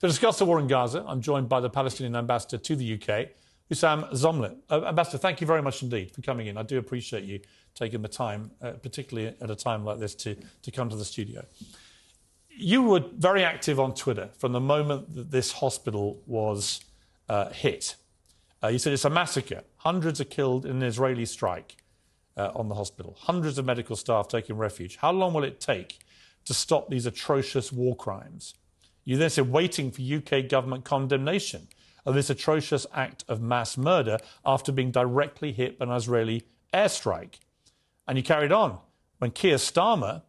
To discuss the war in Gaza, I'm joined by the Palestinian ambassador to the UK, Hussam Zomlot. Ambassador, thank you very much indeed for coming in. I do appreciate you taking the time, particularly at a time like this, to come to the studio. You were very active on Twitter from the moment that this hospital was hit. You said it's a massacre. Hundreds are killed in an Israeli strike on the hospital. Hundreds of medical staff taking refuge. How long will it take to stop these atrocious war crimes? You then said waiting for UK government condemnation of this atrocious act of mass murder after being directly hit by an Israeli airstrike. And you carried on when Keir Starmer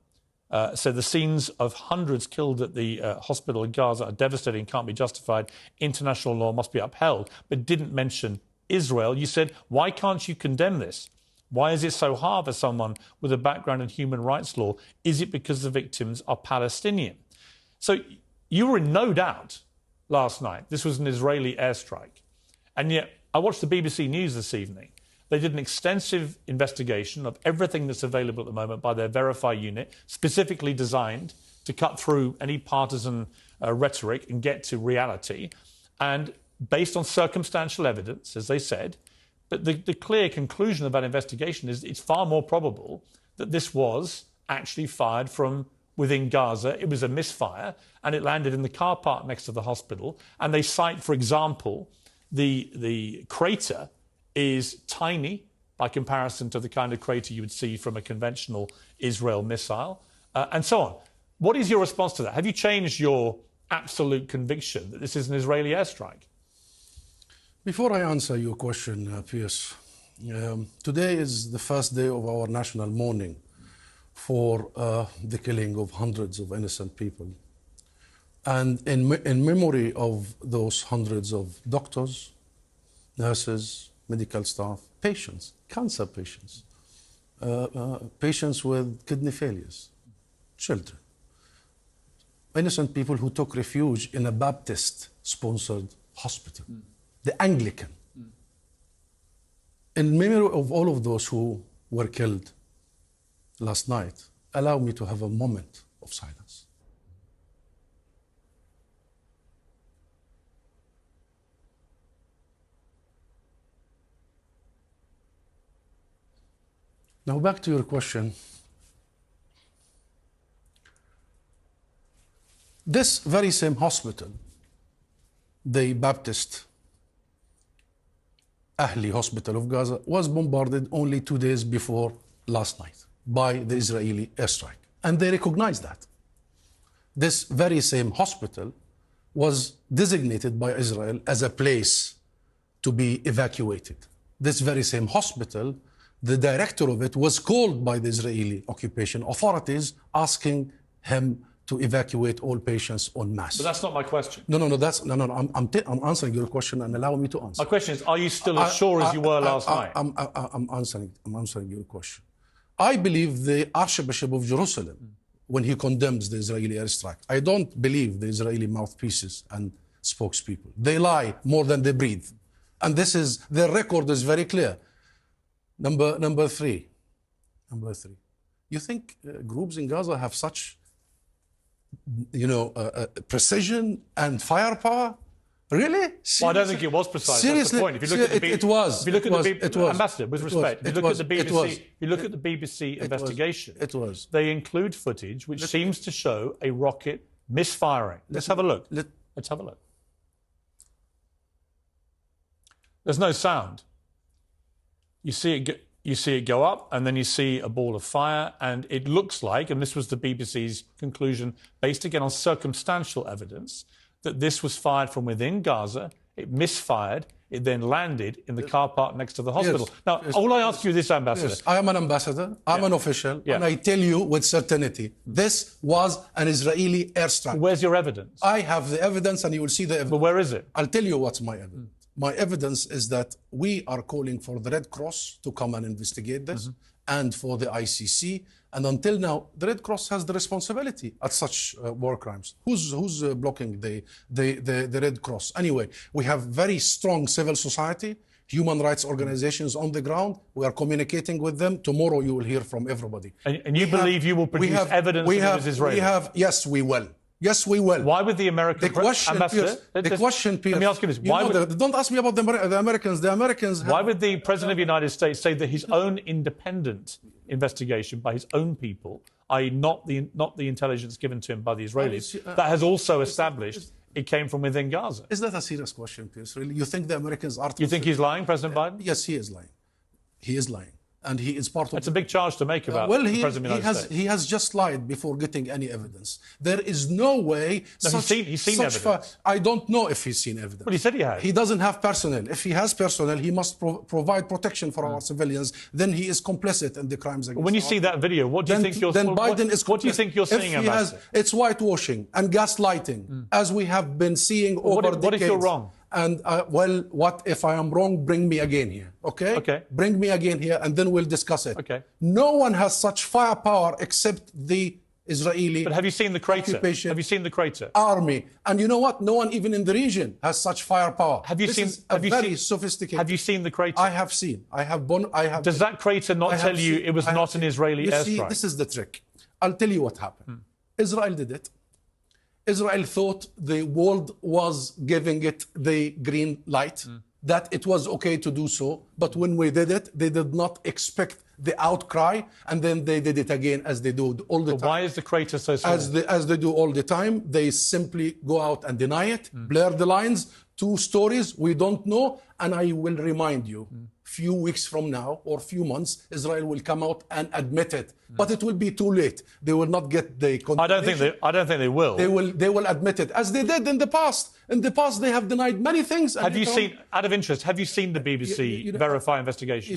said the scenes of hundreds killed at the hospital in Gaza are devastating and can't be justified. International law must be upheld, but didn't mention Israel. You said, why can't you condemn this? Why is it so hard for someone with a background in human rights law? Is it because the victims are Palestinian? So you were in no doubt last night. This was an Israeli airstrike. And yet I watched the BBC News this evening. They did an extensive investigation of everything that's available at the moment by their Verify unit, specifically designed to cut through any partisan rhetoric and get to reality. And based on circumstantial evidence, as they said, but the clear conclusion of that investigation is it's far more probable that this was actually fired from within Gaza. It was a misfire, and it landed in the car park next to the hospital. And they cite, for example, the crater is tiny by comparison to the kind of crater you would see from a conventional Israel missile, and so on. What is your response to that? Have you changed your absolute conviction that this is an Israeli airstrike? Before I answer your question, Piers, today is the first day of our national mourning for the killing of hundreds of innocent people. And in memory of those hundreds of doctors, nurses, medical staff, patients, cancer patients, patients with kidney failures, children, innocent people who took refuge in a Baptist-sponsored hospital, the Anglican. In memory of all of those who were killed last night, allow me to have a moment of silence. Now back to your question. This very same hospital, the Baptist Ahli Hospital of Gaza, was bombarded only 2 days before last night by the Israeli airstrike. And they recognized that. This very same hospital was designated by Israel as a place to be evacuated. This very same hospital, the director of it was called by the Israeli occupation authorities asking him to evacuate all patients en masse. But that's not my question. No. I'm answering your question and allow me to answer. My question is, are you still as sure as you were last night? I'm answering your question. I believe the Archbishop of Jerusalem, when he condemns the Israeli airstrike, I don't believe the Israeli mouthpieces and spokespeople. They lie more than they breathe. And their record is very clear. Number three. You think groups in Gaza have such, precision and firepower? Really? Well, I don't think it was precise. Seriously, that's the point. If you look at the it was. If you look at it was. Ambassador, with respect, if you look at the BBC, if you look at the BBC investigation, they include footage which seems to show a rocket misfiring. Let's have a look. Let's have a look. There's no sound. You see it go up, and then you see a ball of fire, and it looks like, and this was the BBC's conclusion, based again on circumstantial evidence, that this was fired from within Gaza. It misfired. It then landed in the car park next to the hospital. All I ask you is this, Ambassador. Yes. I am an ambassador. I'm an official. And I tell you with certainty, this was an Israeli airstrike. Where's your evidence? I have the evidence, and you will see the evidence. But where is it? I'll tell you what's my evidence. My evidence is that we are calling for the Red Cross to come and investigate this, and for the ICC. And until now, the Red Cross has the responsibility at such war crimes. Who's blocking the Red Cross? Anyway, we have very strong civil society, human rights organizations on the ground. We are communicating with them. Tomorrow you will hear from everybody. And you believe you will produce evidence that it was Israeli? Yes, we will. Yes, we will. Why would the American ambassador? Pierce, let me ask you this. Don't ask me about the Americans. The Americans. Why would the President of the United States say that his own independent investigation by his own people, i.e., not the intelligence given to him by the Israelis, that has also established it came from within Gaza? Is that a serious question, Pierce? Really, you think the Americans are? You think he's lying, President Biden? Yes, he is lying. He is lying. And he is part of... That's a big charge to make about the President of the United States. He has just lied before getting any evidence. There is no way... No, he's seen evidence. I don't know if he's seen evidence. But he said he has. He doesn't have personnel. If he has personnel, he must provide protection for our civilians. Then he is complicit in the crimes against... When you see that video, what do you think you're... Then Biden is... What do you think you're seeing, Ambassador? It's whitewashing and gaslighting, as we have been seeing over decades. What if you're wrong? And, what if I am wrong? Bring me again here, okay? Okay. Bring me again here, and then we'll discuss it. Okay. No one has such firepower except the Israeli... But have you seen the crater? Occupation Have you seen the crater? Army. And you know what? No one even in the region has such firepower. Have you seen... very sophisticated... Have you seen the crater? I have seen. I have... Does that crater not tell you it was not an Israeli airstrike? See, this is the trick. I'll tell you what happened. Israel did it. Israel thought the world was giving it the green light, that it was okay to do so. But when we did it, they did not expect the outcry, and then they did it again as they do all the time. Why is the crater so small? As they do all the time, they simply go out and deny it, blur the lines, two stories we don't know, and I will remind you, few weeks from now or few months, Israel will come out and admit it. But it will be too late. They will not get the confirmation. I don't think they will. They will admit it, as they did in the past. In the past, they have denied many things. Have you seen, out of interest, have you seen the BBC Verify investigation?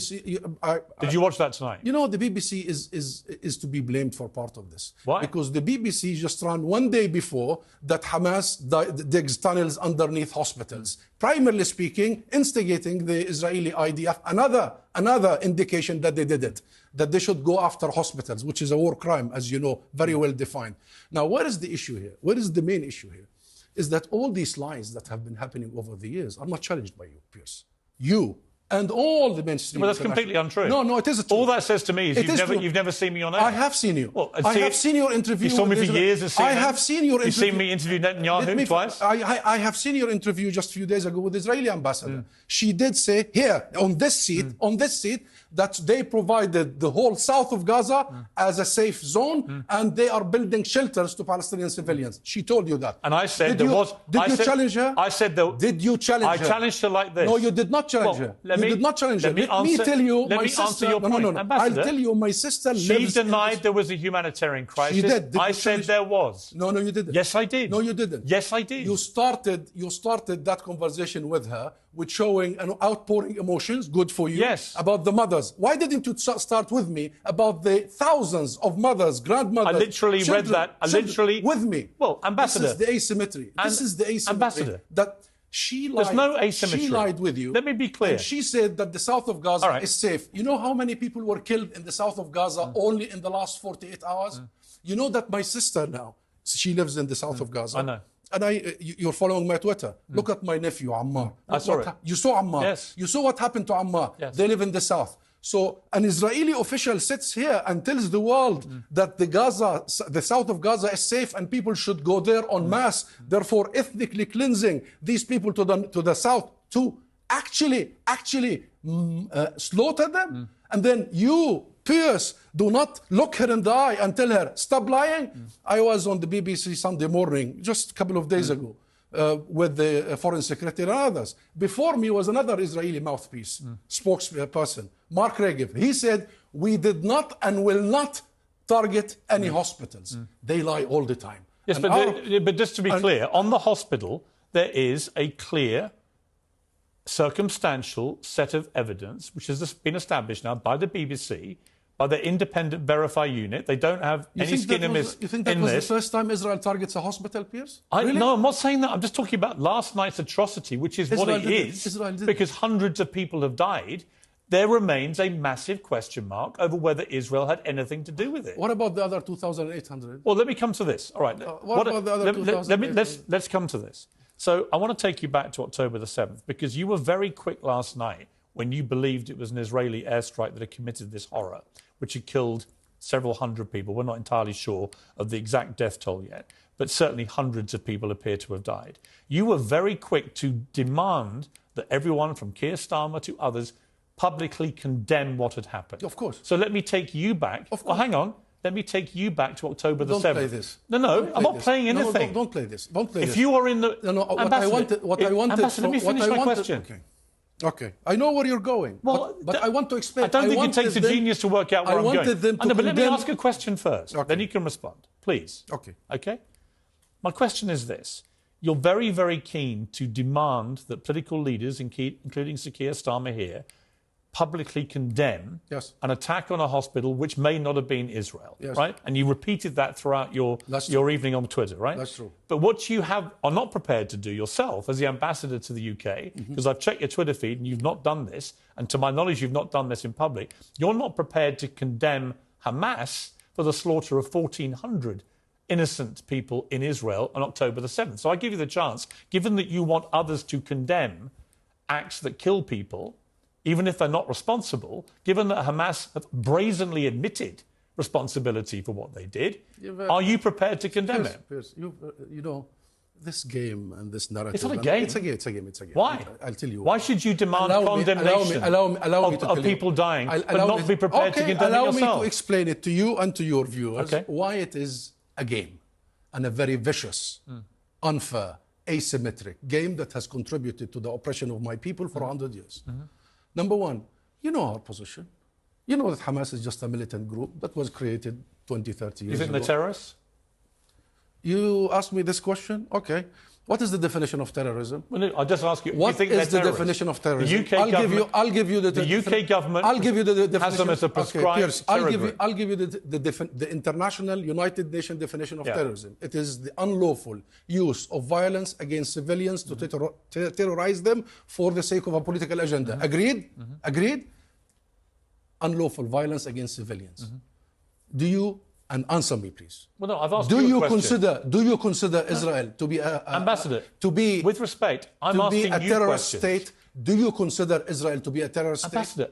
Did you watch that tonight? You know, the BBC is to be blamed for part of this. Why? Because the BBC just ran one day before that Hamas digs tunnels underneath hospitals. Primarily speaking, instigating the Israeli IDF. Another indication that they did it, that they should go after hospitals, which is a war crime, as you know, very well defined. Now, what is the issue here? What is the main issue here? Is that all these lies that have been happening over the years are not challenged by you, Pierce. You and all the mainstream... Well, that's completely untrue. No, it isn't true. All that says to me is you've never seen me on air. I have seen you. Well, I have seen your interview. You saw me for years as CNN. I have seen your interview. You've seen me interview Netanyahu twice. I have seen your interview just a few days ago with the Israeli ambassador. She did say here, on this seat, that they provided the whole south of Gaza as a safe zone, and they are building shelters to Palestinian civilians. She told you that. And I said Did you challenge her? I said that. Did you challenge her? I challenged her like this. No, you did not challenge her. You did not challenge her. Let me tell you, my sister. No. I'll tell you, my sister. She denied there was a humanitarian crisis. She did. I said there was. No, you didn't. Yes, I did. No, you didn't. Yes, I did. You started that conversation with her with showing an outpouring emotions, good for you, yes, about the mothers. Why didn't you start with me about the thousands of mothers, grandmothers, I literally read that. With me. Well, Ambassador. This is the asymmetry. Ambassador. That she lied. There's no asymmetry. She lied with you. Let me be clear. And she said that the south of Gaza is safe. You know how many people were killed in the south of Gaza only in the last 48 hours? You know that my sister now, she lives in the south of Gaza. I know. And you're following my Twitter. Look at my nephew, Ammar. I saw it. You saw Ammar. Yes. You saw what happened to Ammar. Yes. They live in the south. So an Israeli official sits here and tells the world that the south of Gaza is safe and people should go there en masse, therefore ethnically cleansing these people to the south to actually slaughter them. And then you, Pierce, do not look her in the eye and tell her, stop lying. I was on the BBC Sunday morning just a couple of days ago with the foreign secretary and others. Before me was another Israeli mouthpiece, spokesperson, Mark Regev. He said, we did not and will not target any hospitals. They lie all the time. Yes, but just to be clear, on the hospital, there is a clear circumstantial set of evidence, which has been established now by the BBC, by the independent Verify unit. They don't have any skin in this. You think that was the first time Israel targets a hospital, Pierce? Really? No, I'm not saying that. I'm just talking about last night's atrocity, which is what it is, because hundreds of people have died. There remains a massive question mark over whether Israel had anything to do with it. What about the other 2,800? Well, let me come to this. All right. What about the other 2,800? Let's come to this. So I want to take you back to October the 7th, because you were very quick last night when you believed it was an Israeli airstrike that had committed this horror, which had killed several hundred people. We're not entirely sure of the exact death toll yet. but certainly hundreds of people appear to have died. You were very quick to demand that everyone from Keir Starmer to others publicly condemn what had happened. Of course. So let me take you back. Of course. Well, hang on. Let me take you back to October the 7th. Don't play this. No, I'm not playing anything. No, don't play this. Don't play if this. you are in the... Ambassador, Ambassador, let me finish my question. Okay. I know where you're going. Well, but I want to explain. I don't think it takes a genius to work out where I'm going. I wanted them to but let me ask a question first. Okay. Then you can respond. Please. Okay. Okay? My question is this. You're very, very keen to demand that political leaders, including Sir Keir Starmer here, publicly condemn an attack on a hospital which may not have been Israel, right? And you repeated that throughout your evening on Twitter, right? That's true. But what you are not prepared to do yourself as the ambassador to the UK, because I've checked your Twitter feed and you've not done this, and to my knowledge you've not done this in public, you're not prepared to condemn Hamas for the slaughter of 1,400 innocent people in Israel on October the 7th. So I give you the chance, given that you want others to condemn acts that kill people, even if they're not responsible, given that Hamas have brazenly admitted responsibility for what they did, are you prepared to condemn it? Beyers, you know, this game and this narrative... It's not a game. It's a game. Why? I'll tell you why. Why should you demand condemnation of people dying, but not be prepared to condemn it yourself? Allow me to explain it to you and to your viewers why it is a game, and a very vicious, unfair, asymmetric game that has contributed to the oppression of my people for 100 years. Number one, you know our position. You know that Hamas is just a militant group that was created 20, 30 years ago. You think they're terrorists? You asked me this question? Okay. What is the definition of terrorism? Well, no, I'll just ask you, what is the definition of terrorism? The UK government, I'll give you the UK government I'll give you the definition. Has them as a prescribed I'll give you the international United Nations definition of terrorism. It is the unlawful use of violence against civilians to terrorize them for the sake of a political agenda. Agreed? Agreed? Unlawful violence against civilians. Do you... And answer me, please. Well, no, I've asked you a question. Do you consider Israel to be Ambassador, with respect, I'm asking you a terrorist questions. state? Do you consider Israel to be a terrorist state? Ambassador,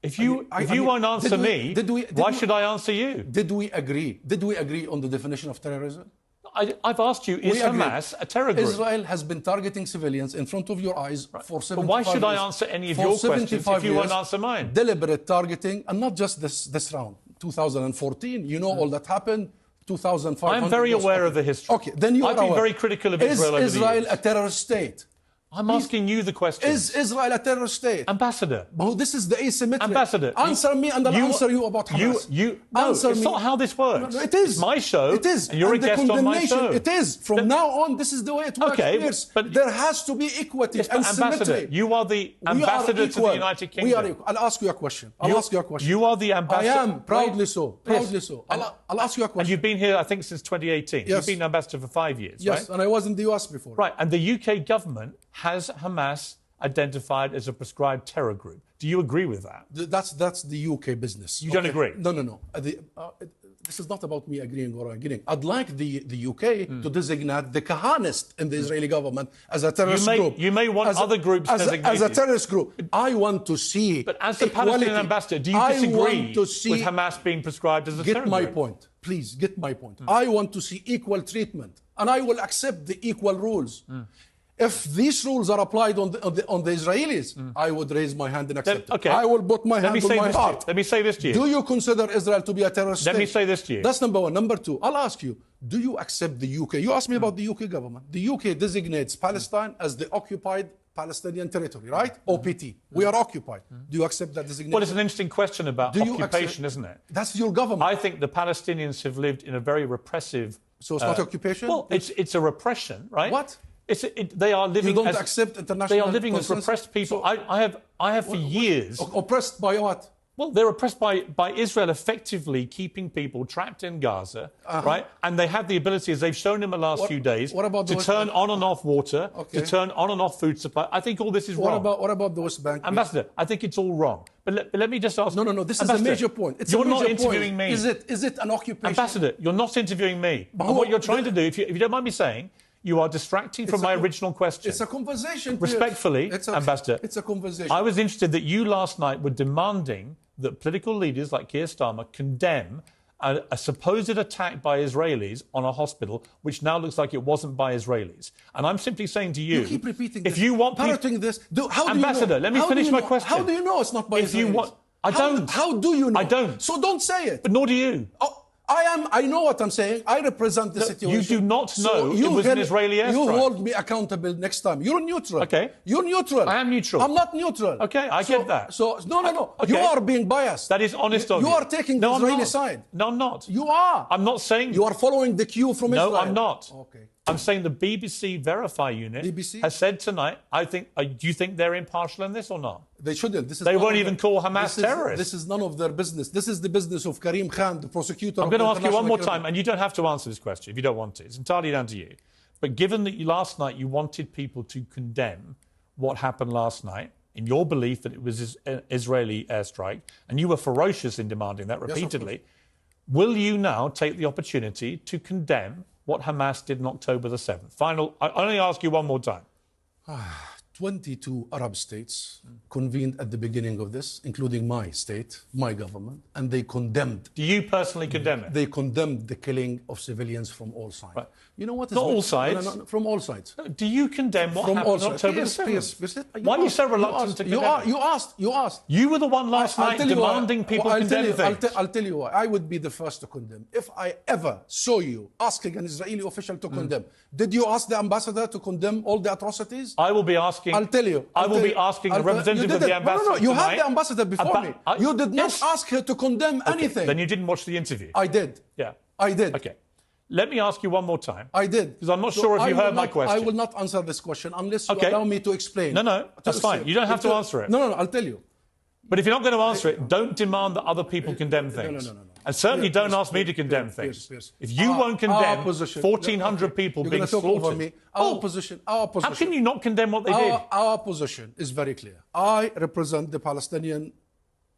if you won't answer me, why should I answer you? Did we agree? Did we agree on the definition of terrorism? I've asked you, is Hamas a terror group? Israel has been targeting civilians in front of your eyes for 75 years. But why should I answer any of your questions if you won't answer mine? Deliberate targeting, and not just this round. 2014, you know all that happened. 2005. I'm very aware of the history. Okay, then you are I've been very critical of Israel over the years. Is Israel a terrorist state? I'm asking you the question. Is Israel a terrorist state? Ambassador. Well, this is the asymmetry. Ambassador. Answer me and I'll answer you about Hamas. No, it's not how this works. No, it is. It's my show. It is. And you're a guest on my show. It is. From now on, this is the way it works. Okay, but there has to be equity and Ambassador, symmetry. You are the ambassador to the United Kingdom. We are equal. I'll ask you a question. You are the ambassador. I am, proudly so. Proudly so. I'll ask you a question. And you've been here, I think, since 2018. Yes. You've been ambassador for 5 years, right? Yes, and I was in the US before. Right, and the UK government has Hamas identified as a prescribed terror group. Do you agree with that? That's the UK business. You don't agree? No. This is not about me agreeing or agreeing. I'd like the UK to designate the Kahanist in the Israeli government as a terrorist group. You may want other groups designated. As a terrorist group. I want to see But as the Palestinian ambassador, do you disagree with Hamas being prescribed as a terror group? Get my point. Please, get my point. I want to see equal treatment. And I will accept the equal rules. If these rules are applied on the Israelis, I would raise my hand and accept it. Okay. I will put my hand on my heart. Let me say this to you. Do you consider Israel to be a terrorist state? Let me say this to you. That's number one. Number two, I'll ask you, do you accept the UK? You asked me about the UK government. The UK designates Palestine as the occupied Palestinian territory, right? OPT. We are occupied. Do you accept that designation? Well, it's an interesting question about occupation, isn't it? That's your government. I think the Palestinians have lived in a very repressive... So it's not occupation? Well, it's a repression, right? What? They are living. You don't accept international. They are living as repressed people. So, I have for years. Oppressed by what? Well, they're oppressed by Israel effectively keeping people trapped in Gaza, right? And they have the ability, as they've shown in the last few days, to turn on and off water, to turn on and off food supply. I think all this is wrong. What about the West Bank? Ambassador, I think it's all wrong. But let me just ask. No. This is a major point. You're not interviewing me. Is it an occupation? Ambassador, you're not interviewing me. And what you're trying to do, if you don't mind me saying, you are distracting from my original question. It's a conversation. Respectfully, Ambassador. It's a conversation. I was interested that you last night were demanding that political leaders like Keir Starmer condemn a supposed attack by Israelis on a hospital, which now looks like it wasn't by Israelis. And I'm simply saying to you... You keep repeating if this, you want parroting this. How Ambassador, do you know? let me finish my question. How do you know it's not by Israelis? I don't. How do you know? I don't. So don't say it. But nor do you. Oh, I know what I'm saying. I represent the situation. You do not know it was an Israeli airstrike. You hold me accountable next time. You're neutral. Okay. You're neutral. I am neutral. I'm not neutral. Okay, I get that. So, no. Okay. You are being biased. That is honest of you. You are taking the Israeli side. No, I'm not. You are. I'm not saying... You are following the cue from Israel. No, I'm not. Okay. I'm saying the BBC Verify unit has said tonight, do you think they're impartial in this or not? They shouldn't. They won't even call Hamas terrorists. This is none of their business. This is the business of Karim Khan, the prosecutor. I'm going to ask you one more time, and you don't have to answer this question if you don't want to. It's entirely down to you. But given that last night you wanted people to condemn what happened last night, in your belief that it was an Israeli airstrike, and you were ferocious in demanding that repeatedly, will you now take the opportunity to condemn what Hamas did on October the 7th? I only ask you one more time. 22 Arab states convened at the beginning of this, including my state, my government, and they condemned. Do you personally condemn it? They condemned the killing of civilians from all sides. Right. You know what? Not all sides. No, from all sides. Do you condemn what happened on October the 7th? Why are you so reluctant to condemn it? You asked. You were the one last night demanding people condemn things. I'll tell you why. I would be the first to condemn. If I ever saw you asking an Israeli official to condemn, did you ask the ambassador to condemn all the atrocities? I will be asking. I'll tell you. I will be asking the representative of the ambassador. No. You had the ambassador before me. You did not ask her to condemn anything. Then you didn't watch the interview. I did. Yeah. I did. Okay. Let me ask you one more time. I did. Because I'm not sure if you heard my question. I will not answer this question unless you allow me to explain. No, that's fine. You don't have to answer it. No, I'll tell you. But if you're not going to answer it, don't demand that other people condemn things. No. And certainly don't ask me to condemn things. If you won't condemn 1,400 people being slaughtered... Our position. How can you not condemn what they did? Our position is very clear. I represent the Palestinian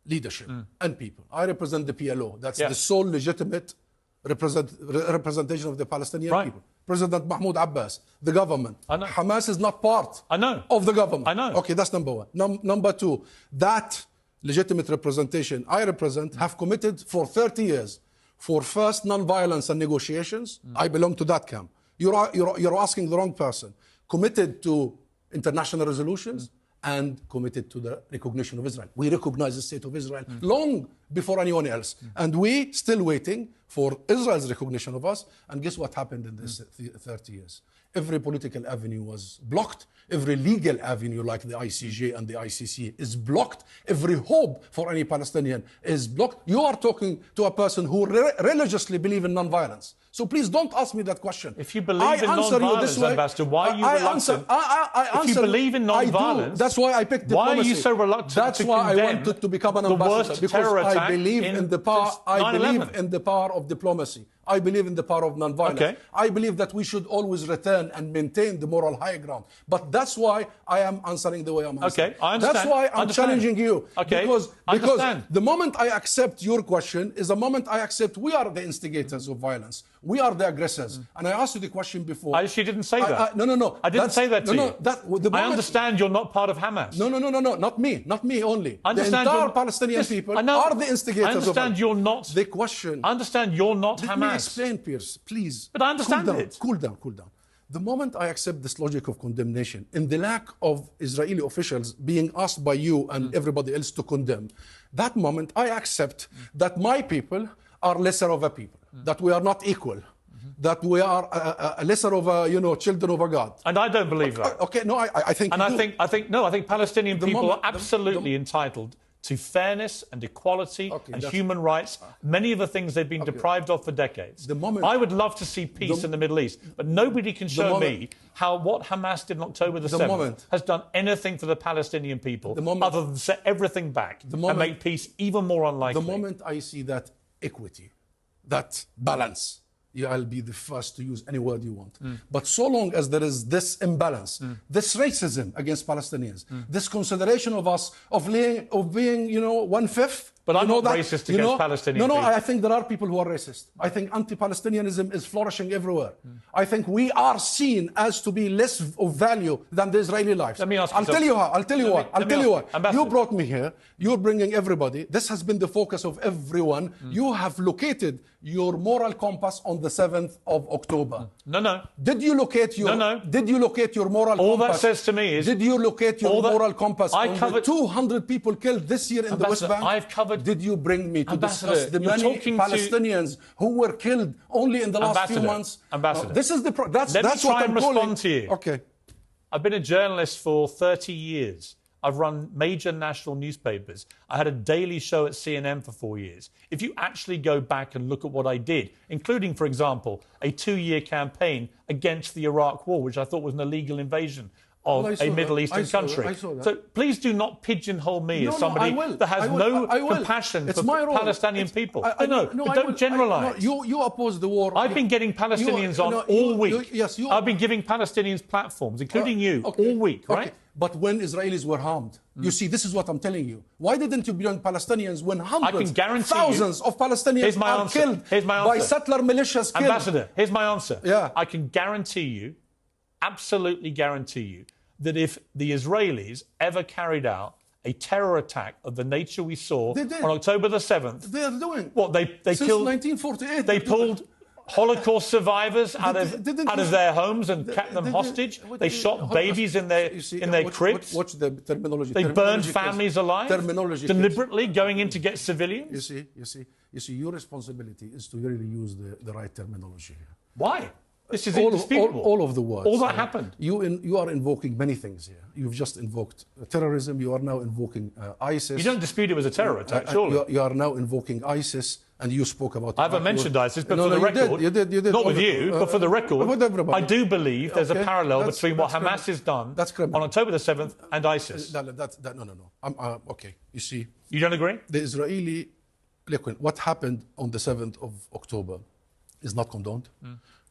leadership and people. I represent the PLO. That's the sole legitimate representation of the Palestinian people. President Mahmoud Abbas, the government. I know. Hamas is not part of the government. I know. Okay, that's number one. Number two, that legitimate representation I represent have committed for 30 years for first non-violence and negotiations. I belong to that camp. You're asking the wrong person. Committed to international resolutions and committed to the recognition of Israel. We recognize the state of Israel long before anyone else. And we still waiting for Israel's recognition of us. And guess what happened in this 30 years? Every political avenue was blocked. Every legal avenue like the ICJ and the ICC is blocked. Every hope for any Palestinian is blocked. You are talking to a person who religiously believes in non-violence. So please don't ask me that question. If you believe in non-violence, Ambassador, why are you reluctant? If you believe in non-violence, that's why I picked diplomacy. Why are you so reluctant That's why I wanted to become an ambassador, because I believe in the power. I believe in the power of diplomacy. I believe in the power of non-violence. Okay. I believe that we should always return and maintain the moral high ground. But that's why I am answering the way I'm answering. Okay, I understand. That's why I'm challenging you. Okay, because the moment I accept your question is the moment I accept we are the instigators of violence. We are the aggressors. And I asked you the question before. She didn't say that. No. I didn't say that to you. I understand you're not part of Hamas. No. Not me. Not me only. The entire Palestinian people are the instigators of violence. I understand you're not. The question. I understand you're not Hamas. Let me explain, Beyers, please. But I understand it. Cool down. The moment I accept this logic of condemnation, in the lack of Israeli officials being asked by you and everybody else to condemn, that moment I accept that my people are lesser of a people, that we are not equal, that we are a lesser of a, children of a God. And I don't believe that. Okay, no, I think. And I think Palestinian people are absolutely entitled to fairness and equality and human rights, many of the things they've been deprived of for decades. I would love to see peace in the Middle East, but nobody can show me how what Hamas did on October the 7th has done anything for the Palestinian people other than set everything back and make peace even more unlikely. The moment I see that equity, that balance, I'll be the first to use any word you want. But so long as there is this imbalance, this racism against Palestinians, this consideration of us of being, 1/5 But I'm not that? racist against Palestinian people. I think there are people who are racist. I think anti-Palestinianism is flourishing everywhere. I think we are seen as to be less of value than the Israeli lives. Let me ask you I'll tell you how. I'll tell you what. Ambassador. You brought me here. You're bringing everybody. This has been the focus of everyone. You have located your moral compass on the 7th of October. No. Did you locate your? No. Did you locate your moral all compass? All that says to me is. Did you locate your moral compass on the 200 people killed this year in the West Bank? I've covered. Did you bring me to discuss the many Palestinians who were killed only in the last few months? Ambassador, this is the that's Let that's me try what and I'm respond calling. to you. Okay. I've been a journalist for 30 years. I've run major national newspapers. I had a daily show at CNN for 4 years. If you actually go back and look at what I did, including, for example, a 2-year campaign against the Iraq War, which I thought was an illegal invasion of a Middle Eastern country. So please do not pigeonhole me as somebody that has no compassion for Palestinian people. But don't generalise. You oppose the war. I've been getting Palestinians on all week. I've been giving Palestinians platforms, including you, all week, right? But when Israelis were harmed, you see, this is what I'm telling you. Why didn't you bring Palestinians when hundreds, thousands of Palestinians are killed by settler militias? Ambassador, here's my answer. Yeah. I can guarantee you, absolutely guarantee you, that if the Israelis ever carried out a terror attack of the nature we saw on October the 7th... They are doing. What, they Since killed... 1948. They pulled Holocaust survivors out of their homes and kept them hostage. They shot babies in their cribs. Watch the terminology. They burned families alive. Terminology. Deliberately going in to get civilians. You see, your responsibility is to really use the right terminology here. Why? This is indisputable. All of the words. All that happened. You are invoking many things here. You've just invoked terrorism. You are now invoking ISIS. You don't dispute it was a terror attack, surely. You are now invoking ISIS, and you spoke about... I haven't mentioned ISIS, but for the record... You did. Not with you, but for the record, with everybody. I do believe there's a parallel between what Hamas has done on October the 7th and ISIS. No. Okay, you see... You don't agree? The Israeli... Look, what happened on the 7th of October is not condoned.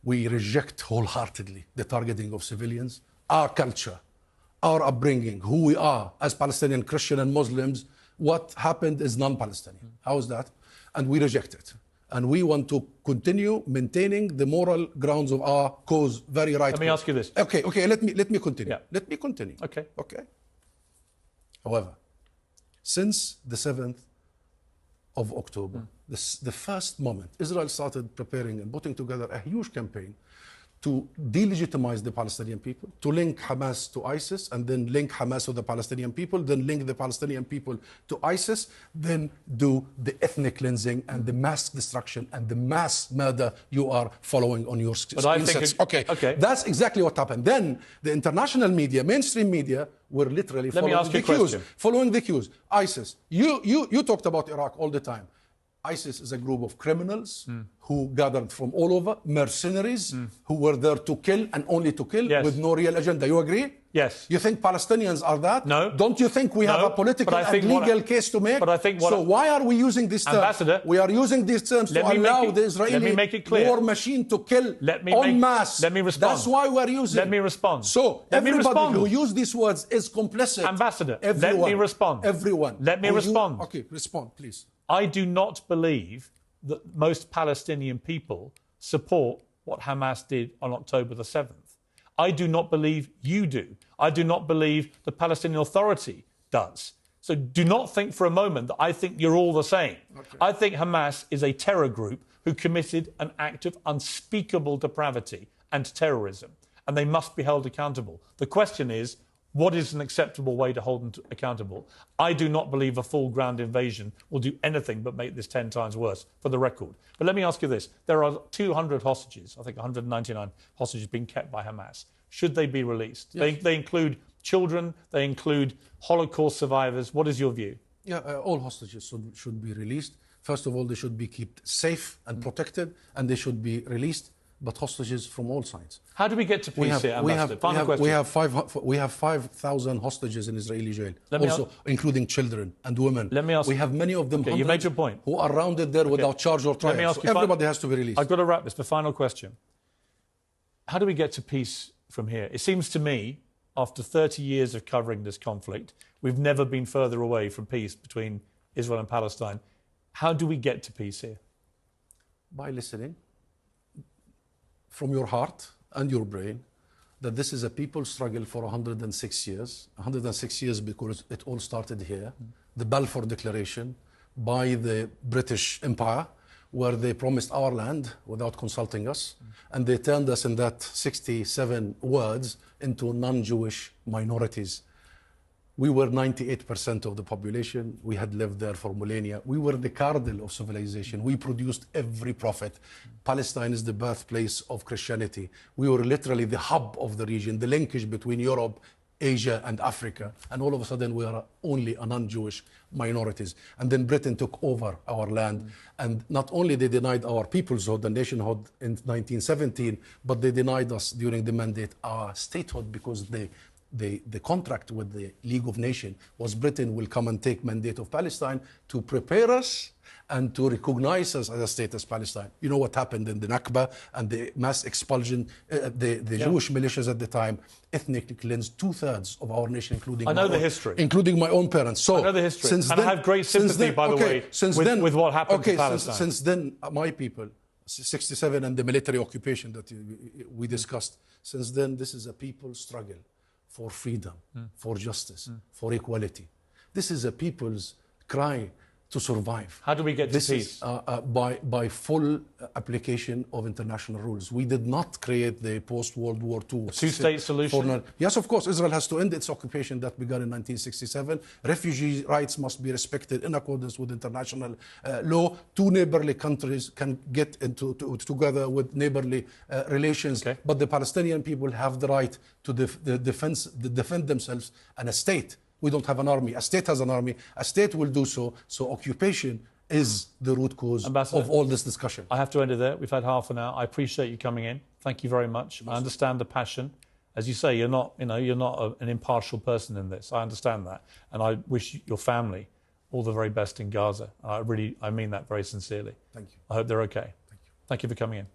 We reject wholeheartedly the targeting of civilians. Our culture, our upbringing, who we are as Palestinian Christian and Muslims, what happened is non-Palestinian. How is that? And we reject it. And we want to continue maintaining the moral grounds of our cause. Very right. Let me ask you this. Okay. Let me continue. Yeah. Let me continue. Okay. However, since the 7th of October, the first moment, Israel started preparing and putting together a huge campaign to delegitimize the Palestinian people, to link Hamas to ISIS, and then link Hamas to the Palestinian people, then link the Palestinian people to ISIS, then do the ethnic cleansing and the mass destruction and the mass murder you are following on your screen sets. Okay. That's exactly what happened. Then the international media, mainstream media, were literally following the cues. ISIS. You talked about Iraq all the time. ISIS is a group of criminals who gathered from all over, mercenaries who were there to kill and only to kill with no real agenda. You agree? Yes. You think Palestinians are that? No. Don't you think we have a political and legal case to make? But I think so why are we using these terms? Ambassador, we are using these terms to allow the Israeli war machine to kill en masse. Let me respond. That's why we're using. Let me respond. So everybody who uses these words is complicit. Ambassador, everyone, let me respond. Everyone. Let me respond. Okay, respond, please. I do not believe that most Palestinian people support what Hamas did on October the 7th. I do not believe you do. I do not believe the Palestinian Authority does. So do not think for a moment that I think you're all the same. Okay. I think Hamas is a terror group who committed an act of unspeakable depravity and terrorism, and they must be held accountable. The question is, what is an acceptable way to hold them accountable? I do not believe a full ground invasion will do anything but make this 10 times worse, for the record. But let me ask you this. There are 200 hostages, I think 199 hostages being kept by Hamas. Should they be released? Yes. They include children, they include Holocaust survivors. What is your view? All hostages should be released. First of all, they should be kept safe and protected, and they should be released, but hostages from all sides. How do we get to peace here, Ambassador? Final question. We have 5,000 hostages in Israeli jail, including children and women. Let me ask. We have many of them, you made your point, who are rounded there without charge or trial. Let me ask you, everybody has to be released. I've got to wrap this. The final question. How do we get to peace from here? It seems to me, after 30 years of covering this conflict, we've never been further away from peace between Israel and Palestine. How do we get to peace here? By listening from your heart and your brain that this is a people's struggle for 106 years. 106 years because it all started here. The Balfour Declaration by the British Empire, where they promised our land without consulting us, and they turned us in that 67 words into non-Jewish minorities. We were 98% of the population. We had lived there for millennia. We were the cradle of civilization. We produced every prophet. Palestine is the birthplace of Christianity. We were literally the hub of the region, the linkage between Europe, Asia, and Africa. And all of a sudden, we are only a non-Jewish minorities. And then Britain took over our land. And not only they denied our peoplehood, the nationhood in 1917, but they denied us during the mandate our statehood, because the contract with the League of Nations was Britain will come and take mandate of Palestine to prepare us and to recognize us as a state as Palestine. You know what happened in the Nakba and the mass expulsion, the Jewish militias at the time ethnically cleansed 2/3 of our nation, including including my own parents. So I know the history. And I have great sympathy, by the way, with what happened to Palestine. Since then, my people, 67 and the military occupation that we discussed, since then, this is a people's struggle for freedom, for justice, for equality. This is a people's cry to survive. How do we get to peace? By full application of international rules. We did not create the post-World War II two-state solution. Yes, of course, Israel has to end its occupation that began in 1967. Refugee rights must be respected in accordance with international law. Two neighborly countries can get together with neighborly relations. Okay. But the Palestinian people have the right to defend themselves, and a state. We don't have an army. A state has an army. A state will do so. So occupation is the root cause of all this discussion. I have to end it there. We've had half an hour. I appreciate you coming in. Thank you very much. I understand the passion. As you say, you're not an impartial person in this. I understand that. And I wish your family all the very best in Gaza. I mean that very sincerely. Thank you. I hope they're okay. Thank you. Thank you for coming in.